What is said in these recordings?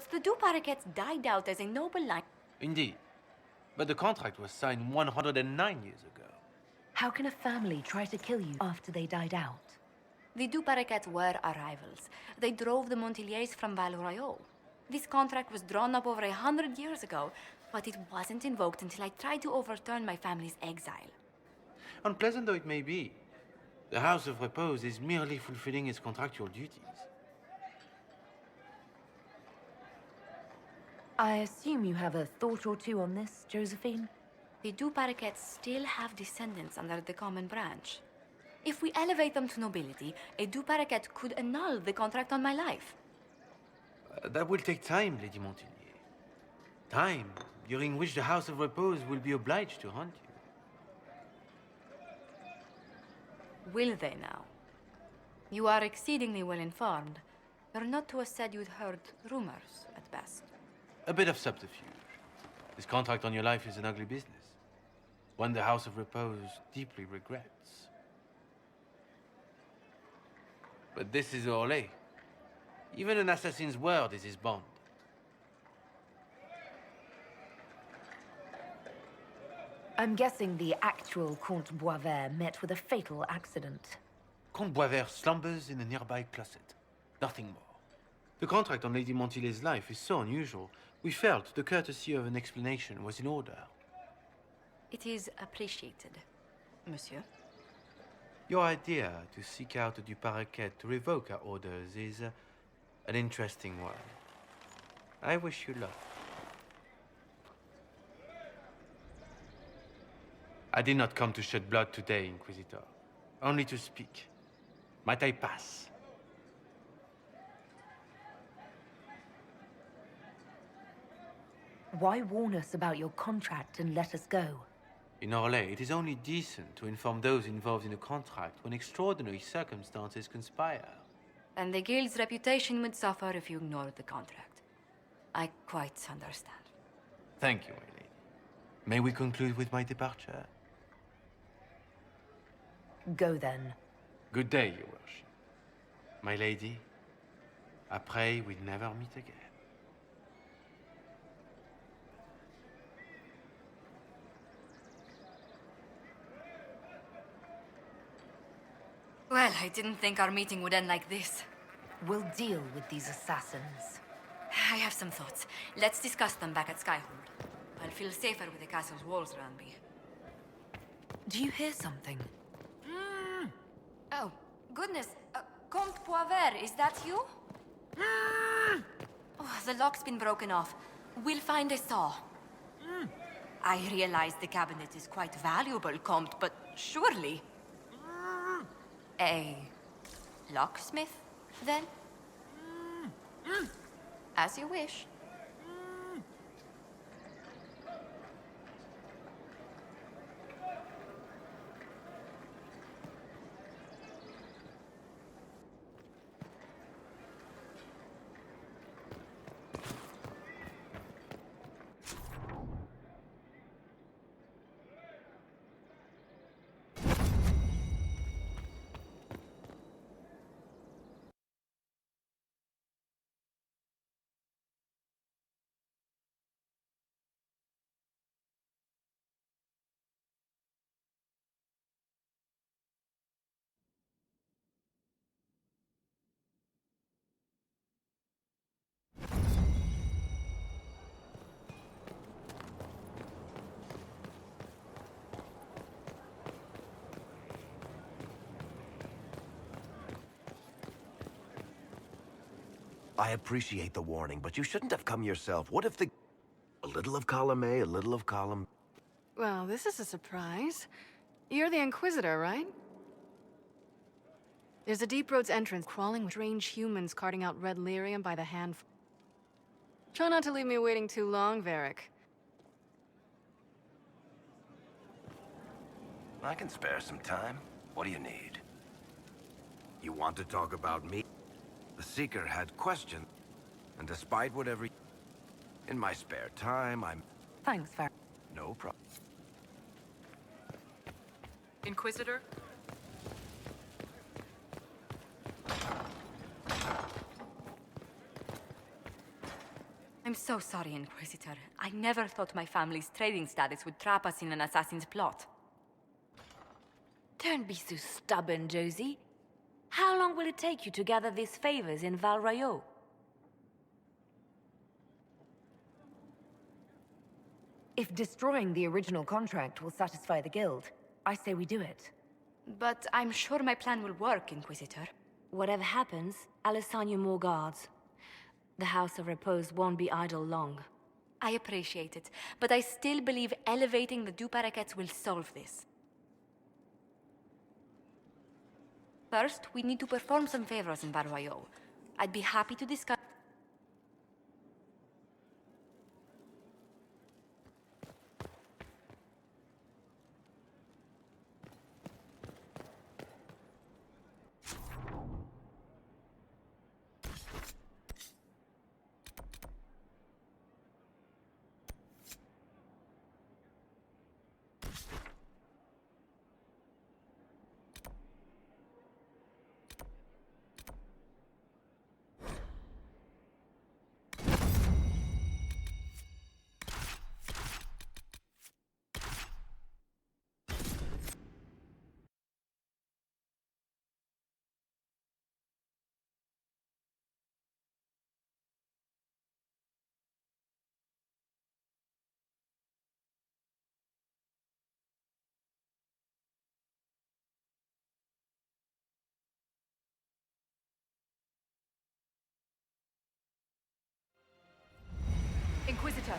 But the Du Paraquets died out as a noble line. Indeed. But the contract was signed 109 years ago. How can a family try to kill you after they died out? The Du Paraquets were our rivals. They drove the Montiliers from Val Royal. This contract was drawn up over 100 years ago, but it wasn't invoked until I tried to overturn my family's exile. Unpleasant though it may be, the House of Repose is merely fulfilling its contractual duties. I assume you have a thought or two on this, Josephine? The Du Paraquets still have descendants under the common branch. If we elevate them to nobility, a Du Paraquet could annul the contract on my life. That will take time, Lady Montilier. Time during which the House of Repose will be obliged to hunt you. Will they now? You are exceedingly well informed. You're not to have said you'd heard rumors, at best. A bit of subterfuge. This contract on your life is an ugly business. One the House of Repose deeply regrets. But this is Orlais. Even an assassin's word is his bond. I'm guessing the actual Comte Boisvert met with a fatal accident. Comte Boisvert slumbers in a nearby closet. Nothing more. The contract on Lady Montilier's life is so unusual, we felt the courtesy of an explanation was in order. It is appreciated, monsieur. Your idea to seek out the Du Paraquet to revoke our orders is an interesting one. I wish you luck. I did not come to shed blood today, Inquisitor. Only to speak. Might I pass? Why warn us about your contract and let us go? In Orlais, it is only decent to inform those involved in a contract when extraordinary circumstances conspire. And the guild's reputation would suffer if you ignored the contract. I quite understand. Thank you, my lady. May we conclude with my departure? Go then. Good day, your worship. My lady, I pray we never meet again. Well, I didn't think our meeting would end like this. We'll deal with these assassins. I have some thoughts. Let's discuss them back at Skyhold. I'll feel safer with the castle's walls around me. Do you hear something? Oh, goodness. Comte Poivert, is that you? Oh, the lock's been broken off. We'll find a saw. I realize the cabinet is quite valuable, Comte, but surely... A locksmith, then? As you wish. I appreciate the warning, but you shouldn't have come yourself. What if the... A little of column A, a little of column... Well, this is a surprise. You're the Inquisitor, right? There's a deep roads entrance crawling with strange humans carting out red lyrium by the handful. Try not to leave me waiting too long, Varric. I can spare some time. What do you need? You want to talk about me? The Seeker had questions, and despite whatever... In my spare time, I'm... Thanks, Var. No problem. Inquisitor? I'm so sorry, Inquisitor. I never thought my family's trading status would trap us in an assassin's plot. Don't be so stubborn, Josie. How long will it take you to gather these favors in Val Royeaux? If destroying the original contract will satisfy the Guild, I say we do it. But I'm sure my plan will work, Inquisitor. Whatever happens, I'll assign you more guards. The House of Repose won't be idle long. I appreciate it, but I still believe elevating the Du Paraquets will solve this. First, we need to perform some favors in Val Royeaux. I'd be happy to discuss... Inquisitor!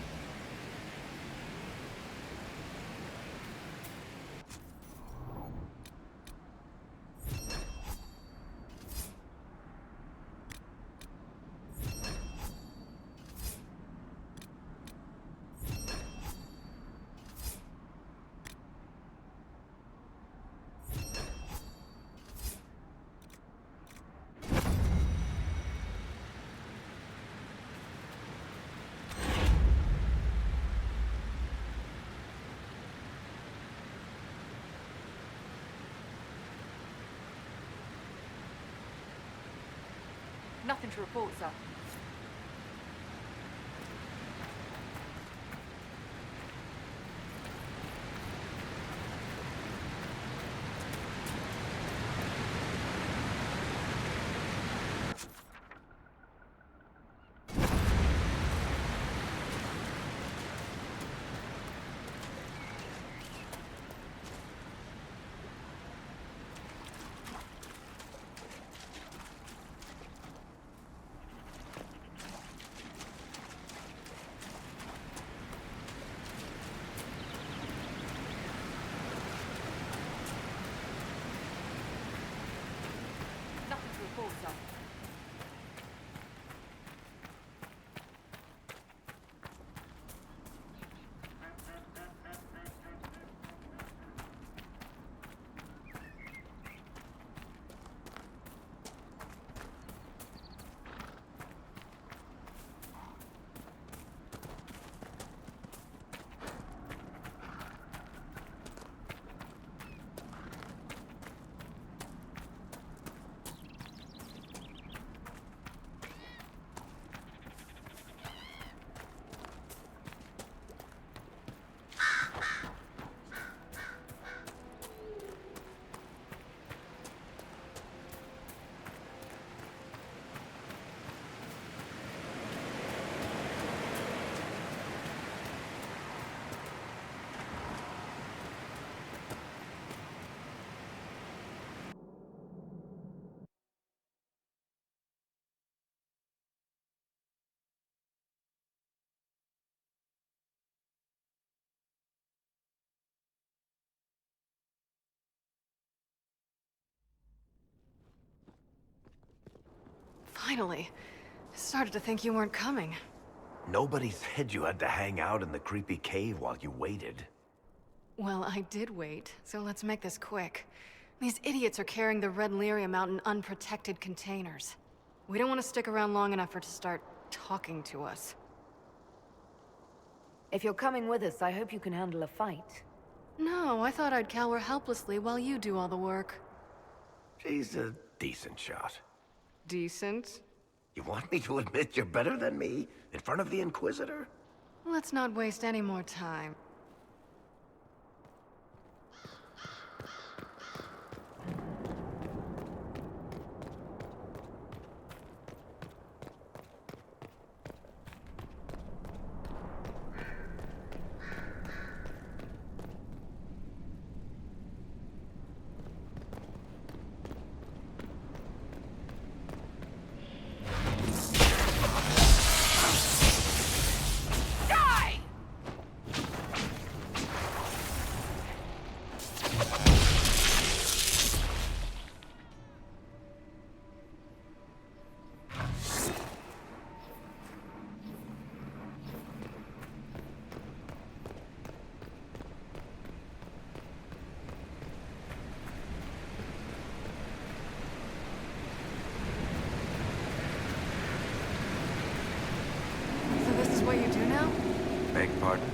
Nothing to report, sir. Nothing to report, sir. Finally. I started to think you weren't coming. Nobody said you had to hang out in the creepy cave while you waited. Well, I did wait, so let's make this quick. These idiots are carrying the red lyrium out in unprotected containers. We don't want to stick around long enough for it to start talking to us. If you're coming with us, I hope you can handle a fight. No, I thought I'd cower helplessly while you do all the work. She's a decent shot. Decent? You want me to admit you're better than me? In front of the Inquisitor? Let's not waste any more time. So this is what you do now? Beg pardon?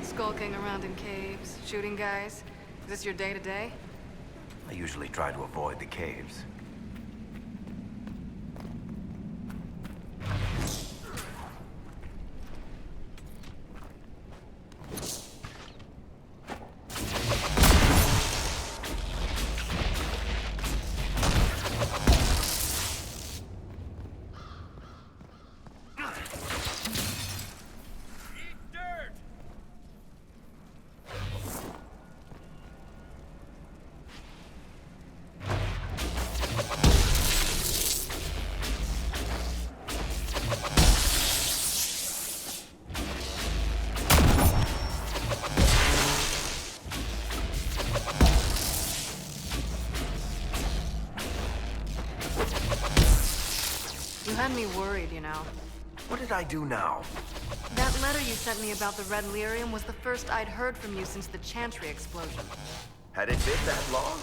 Skulking around in caves, shooting guys? Is this your day-to-day? I usually try to avoid the caves. You had me worried, you know. What did I do now? That letter you sent me about the Red Lyrium was the first I'd heard from you since the Chantry explosion. Had it been that long?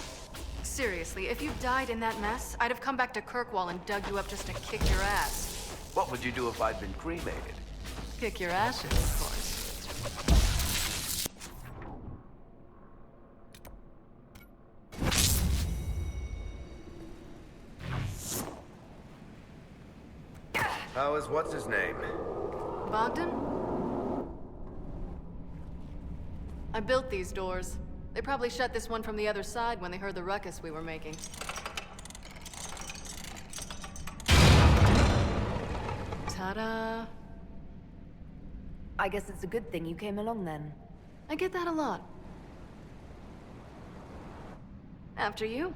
Seriously, if you died in that mess, I'd have come back to Kirkwall and dug you up just to kick your ass. What would you do if I'd been cremated? Kick your ashes, of course. How is what's-his-name? Bogdan? I built these doors. They probably shut this one from the other side when they heard the ruckus we were making. Ta-da! I guess it's a good thing you came along then. I get that a lot. After you.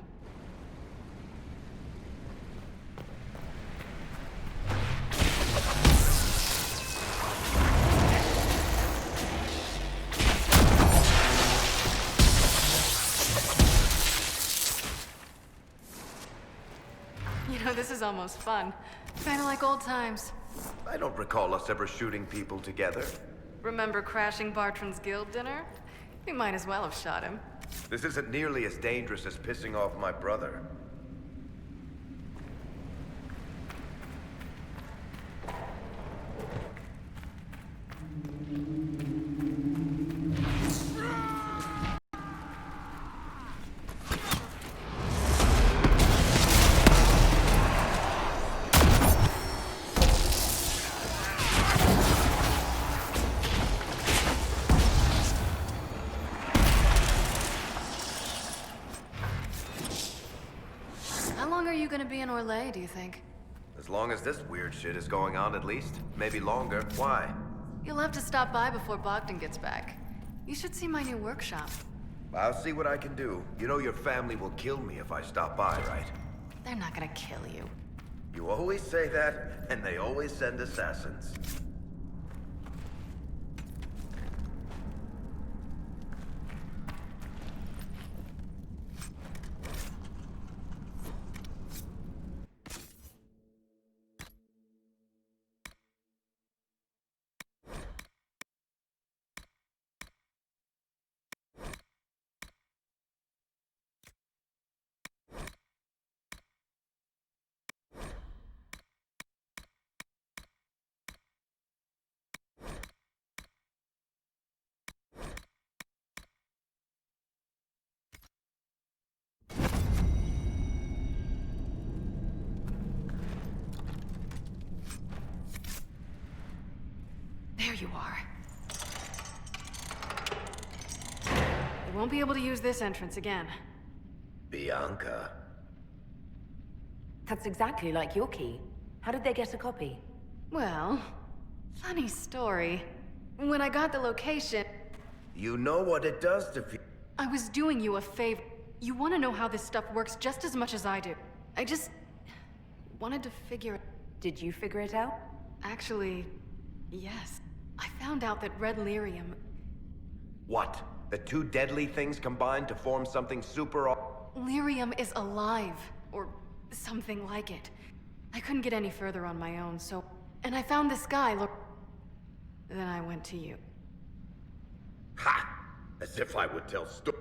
You know, this is almost fun. Kinda like old times. I don't recall us ever shooting people together. Remember crashing Bartran's guild dinner? We might as well have shot him. This isn't nearly as dangerous as pissing off my brother. How long are you gonna be in Orlais, do you think? As long as this weird shit is going on, at least. Maybe longer. Why? You'll have to stop by before Bogdan gets back. You should see my new workshop. I'll see what I can do. You know your family will kill me if I stop by, right? They're not gonna kill you. You always say that, and they always send assassins. There you are. You won't be able to use this entrance again. Bianca. That's exactly like your key. How did they get a copy? Well, funny story. When I got the location, You know what it does to people. I was doing you a favor. You want to know how this stuff works just as much as I do. I just wanted to figure it. Did you figure it out? Actually, yes. I found out that red lyrium. What? The two deadly things combined to form something super... Lyrium is alive, or something like it. I couldn't get any further on my own, so... And I found this guy, look... Then I went to you. Ha! As if I would tell sto...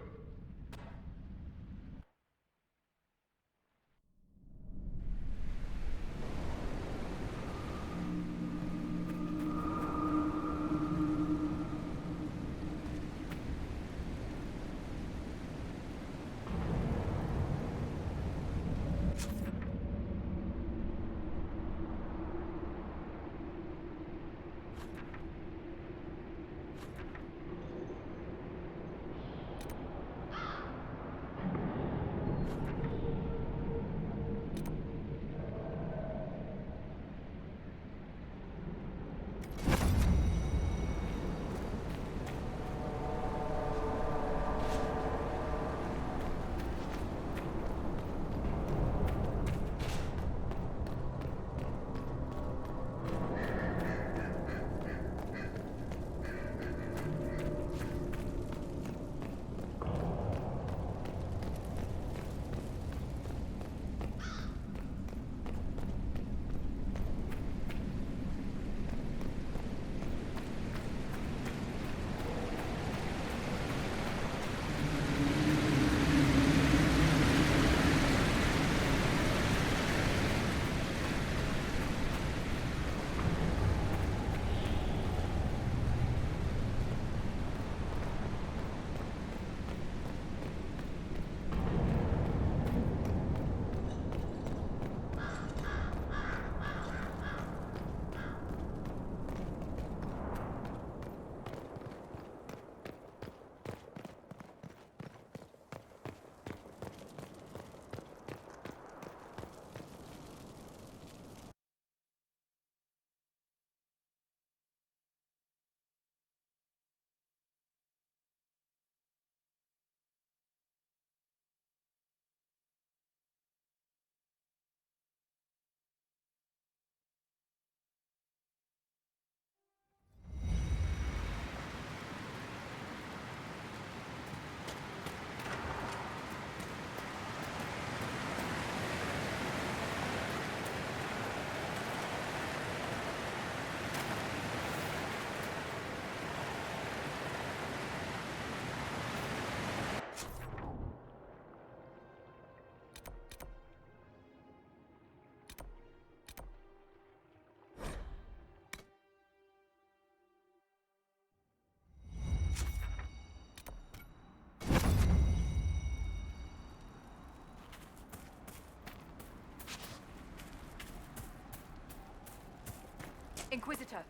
Inquisitor.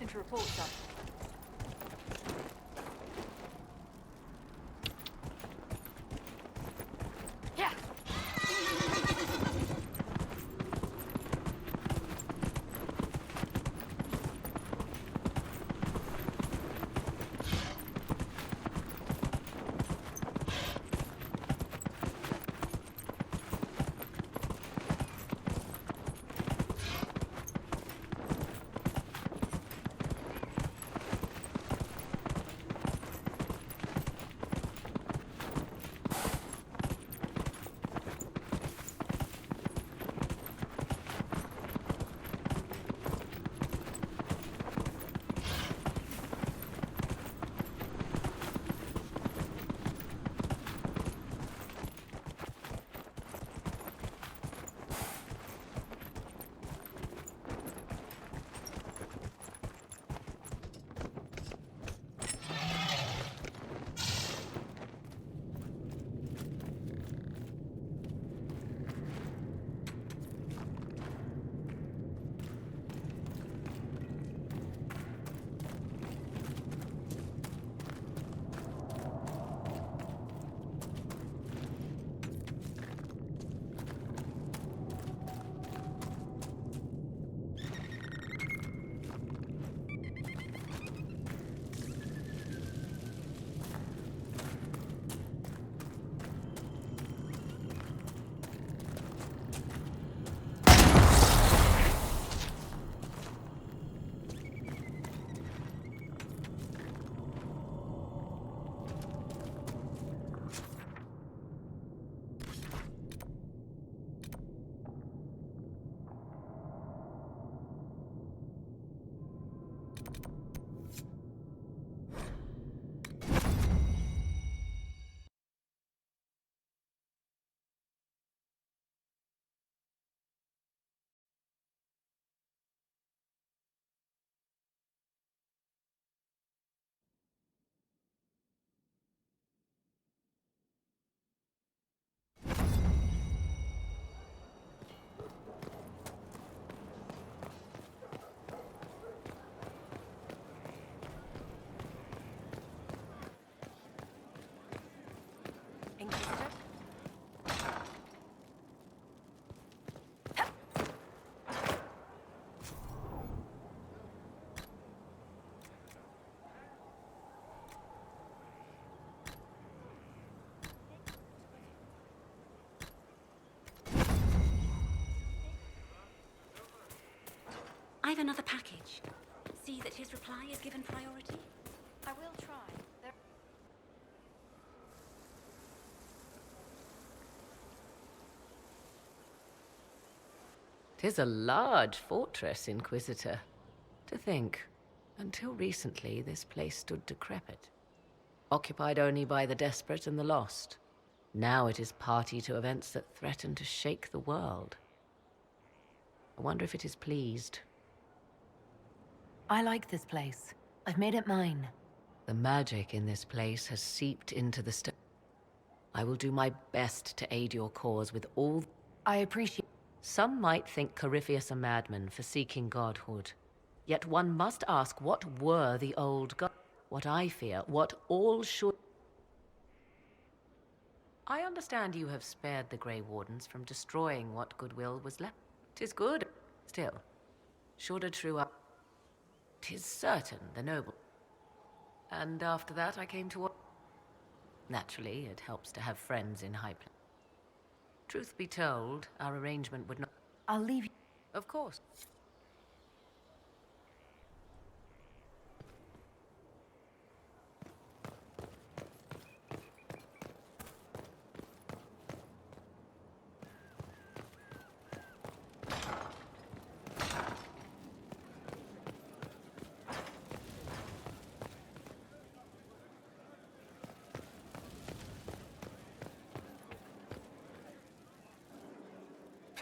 Looking to report something. Yeah. Inquisitor? I've another package. See that his reply is given priority? I will try. There... 'Tis a large fortress, Inquisitor. To think, until recently this place stood decrepit, occupied only by the desperate and the lost. Now it is party to events that threaten to shake the world. I wonder if it is pleased. I like this place. I've made it mine. The magic in this place has seeped into the stone. I will do my best to aid your cause with all... I appreciate... Some might think Corypheus a madman for seeking godhood. Yet one must ask, what were the old gods? What I fear, what all should... I understand you have spared the Grey Wardens from destroying what goodwill was left. 'Tis good. Still, should a true up... 'Tis certain the noble... And after that I came to... Naturally, it helps to have friends in high place. Truth be told, our arrangement would not... I'll leave you... Of course.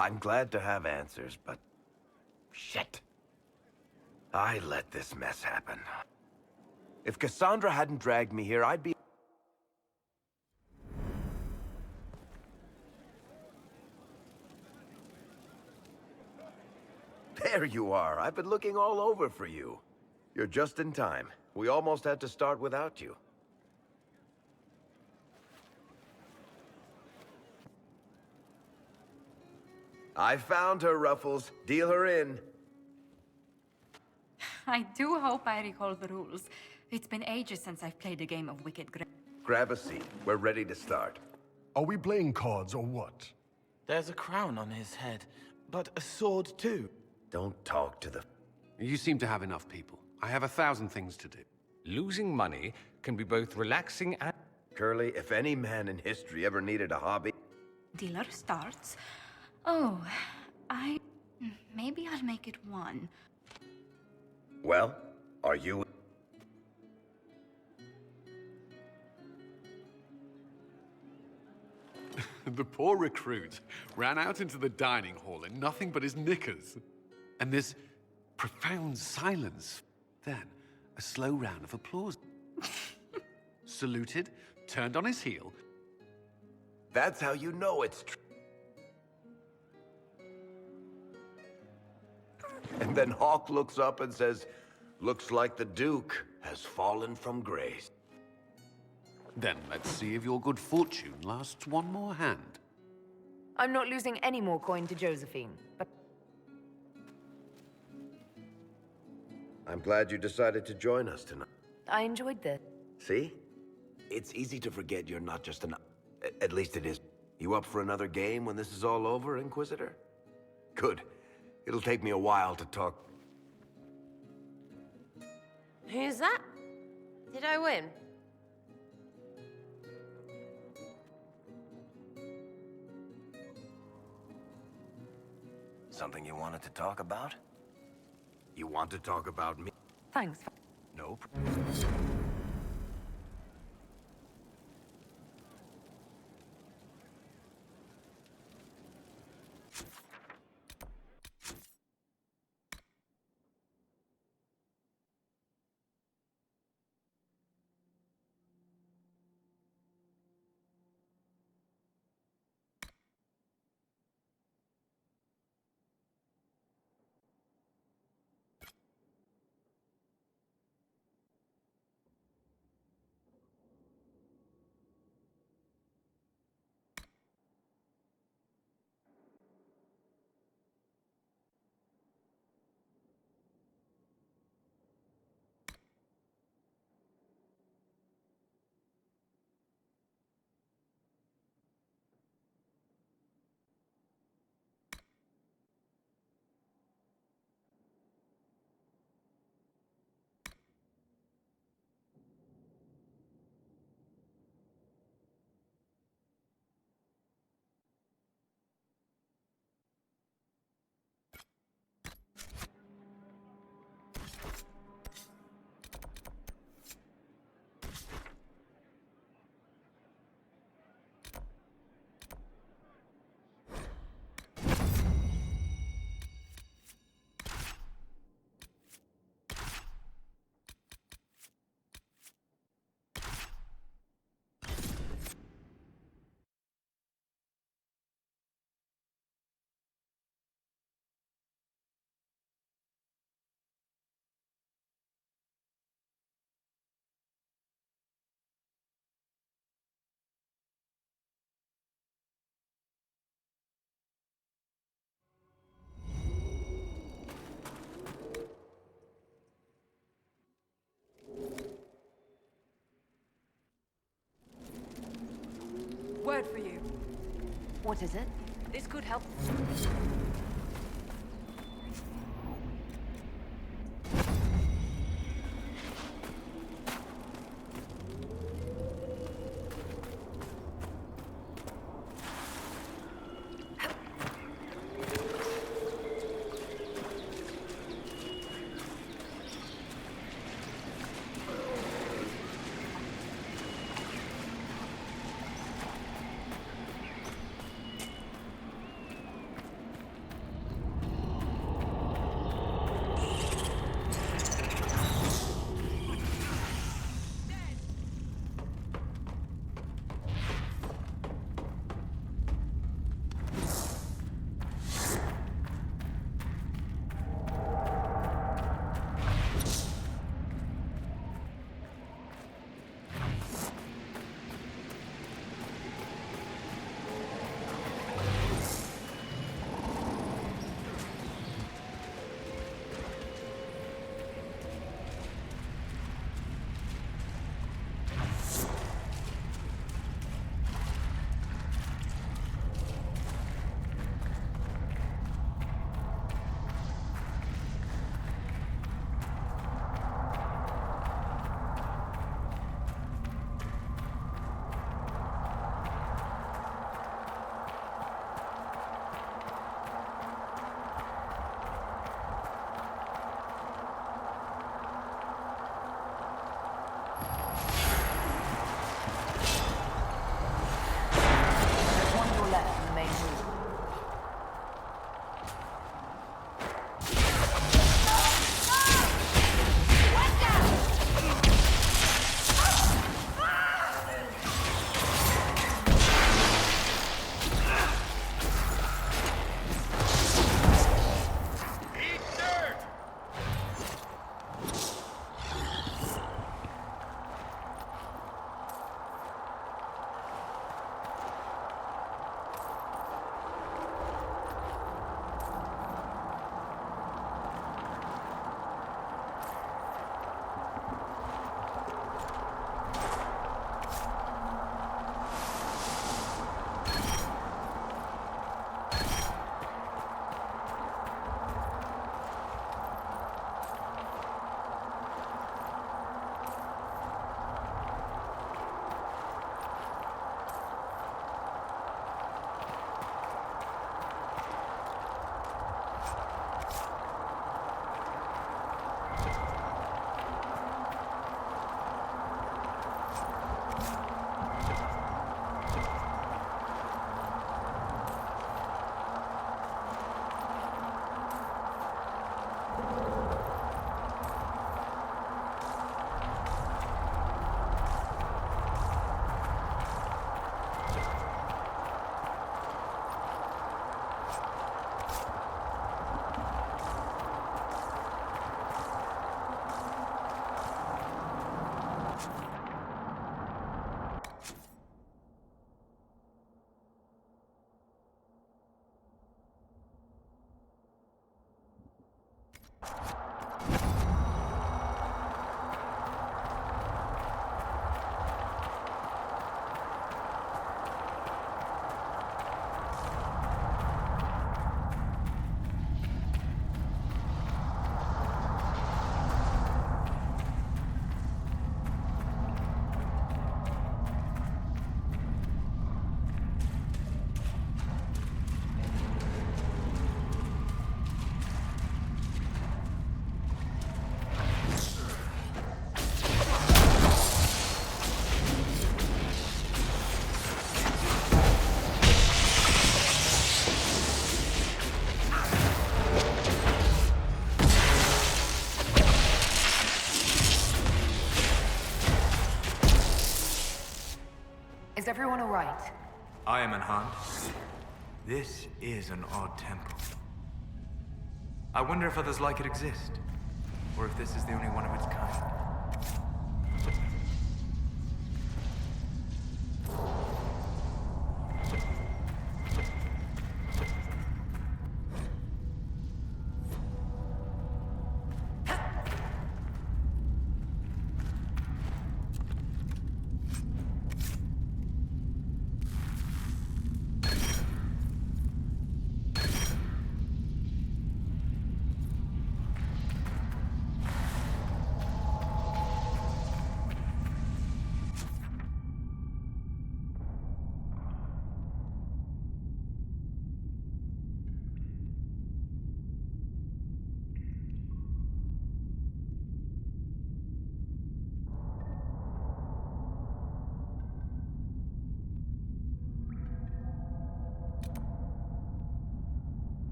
I'm glad to have answers, but... shit. I let this mess happen. If Cassandra hadn't dragged me here, I'd be... There you are. I've been looking all over for you. You're just in time. We almost had to start without you. I found her, Ruffles. Deal her in. I do hope I recall the rules. It's been ages since I've played a game of Wicked Grey. Grab a seat. We're ready to start. Are we playing cards or what? There's a crown on his head, but a sword too. Don't talk to the... You seem to have enough people. I have 1,000 things to do. Losing money can be both relaxing and... Curly, if any man in history ever needed a hobby... Dealer starts. Oh, maybe I'll make it one. Well, are you... The poor recruit ran out into the dining hall in nothing but his knickers. And this profound silence. Then, a slow round of applause. Saluted, turned on his heel. That's how you know it's true. And then Hawk looks up and says, "Looks like the Duke has fallen from grace." Then let's see if your good fortune lasts one more hand. I'm not losing any more coin to Josephine, but I'm glad you decided to join us tonight. I enjoyed this. See? It's easy to forget you're not just an... At least it is. You up for another game when this is all over, Inquisitor? Good. It'll take me a while to talk. Who's that? Did I win? Something you wanted to talk about? You want to talk about me? Thanks. Nope. Word for you. What is it? This could help. Is everyone all right? I am in hand. This is an odd temple. I wonder if others like it exist, or if this is the only one of its kind.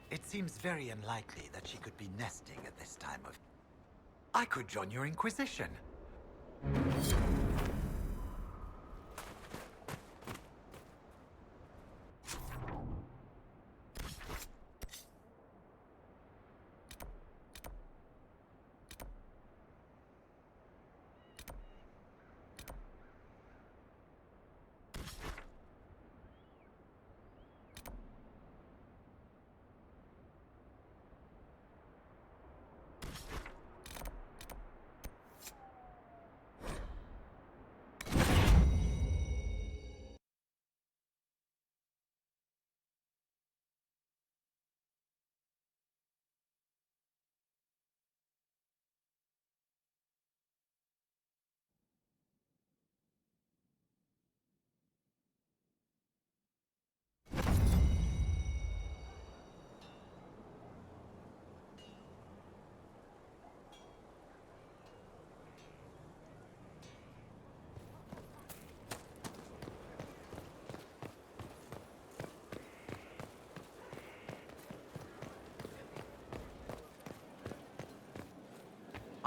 It seems very unlikely that she could be nesting at this time of... I could join your Inquisition.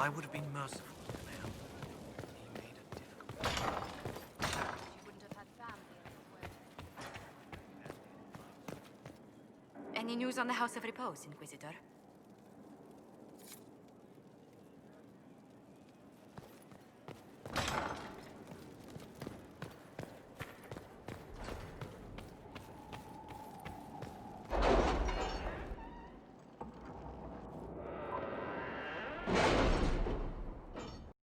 I would have been merciful to him. He made it difficult. You wouldn't have had family elsewhere. Any news on the House of Repose, Inquisitor?